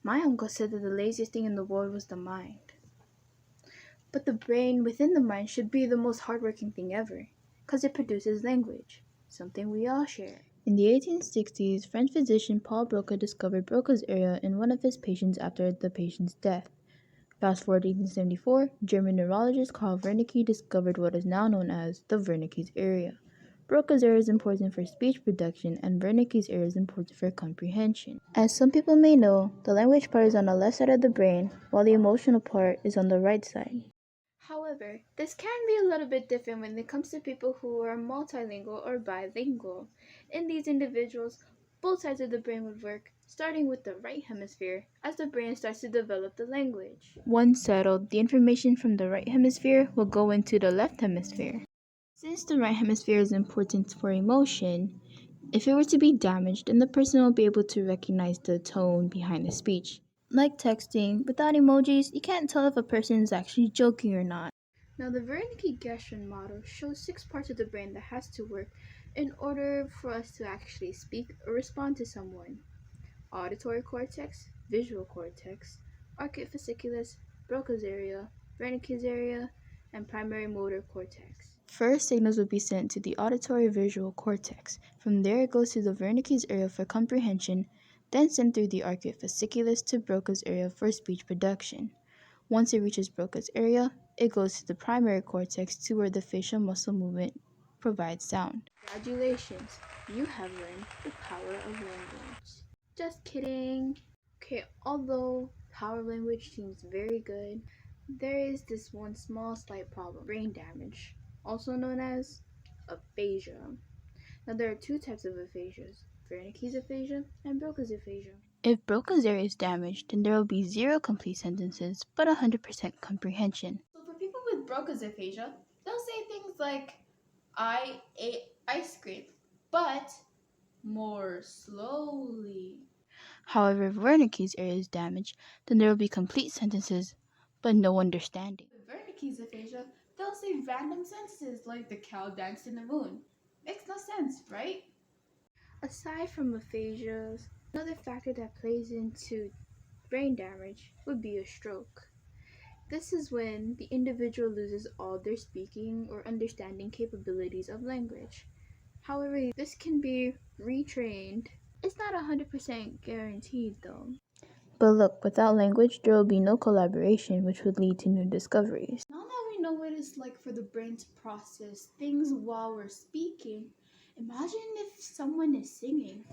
My uncle said that the laziest thing in the world was the mind. But the brain within the mind should be the most hardworking thing ever, because it produces language, something we all share. In the 1860s, French physician Paul Broca discovered Broca's area in one of his patients after the patient's death. Fast forward to 1874, German neurologist Carl Wernicke discovered what is now known as the Wernicke's area. Broca's area is important for speech production, and Wernicke's area is important for comprehension. As some people may know, the language part is on the left side of the brain, while the emotional part is on the right side. However, this can be a little bit different when it comes to people who are multilingual or bilingual. In these individuals, both sides of the brain would work, starting with the right hemisphere as the brain starts to develop the language. Once settled, the information from the right hemisphere will go into the left hemisphere. Since the right hemisphere is important for emotion, if it were to be damaged, then the person won't be able to recognize the tone behind the speech. Like texting, without emojis, you can't tell if a person is actually joking or not. Now, the Wernicke-Gershon model shows 6 parts of the brain that has to work in order for us to actually speak or respond to someone. Auditory cortex, visual cortex, arcuate fasciculus, Broca's area, Wernicke's area, and primary motor cortex. First, signals will be sent to the auditory visual cortex. From there, it goes to the Wernicke's area for comprehension, then sent through the arcuate fasciculus to Broca's area for speech production. Once it reaches Broca's area, it goes to the primary cortex to where the facial muscle movement provides sound. Congratulations, you have learned the power of language. Just kidding. Okay, although power of language seems very good, there is this one small slight problem: brain damage, also known as aphasia. Now, there are 2 types of aphasias: Wernicke's aphasia and Broca's aphasia. If Broca's area is damaged, then there will be 0 complete sentences, but 100% comprehension. So for people with Broca's aphasia, they'll say things like, I ate ice cream, but more slowly. However, if Wernicke's area is damaged, then there will be complete sentences, but no understanding. With Wernicke's aphasia, they'll say random sentences like the cow danced in the moon. Makes no sense, right? Aside from aphasias, another factor that plays into brain damage would be a stroke. This is when the individual loses all their speaking or understanding capabilities of language. However, this can be retrained. It's not 100% guaranteed though. But look, without language, there will be no collaboration, which would lead to new discoveries. Now that we know what it's like for the brain to process things while we're speaking, imagine if someone is singing.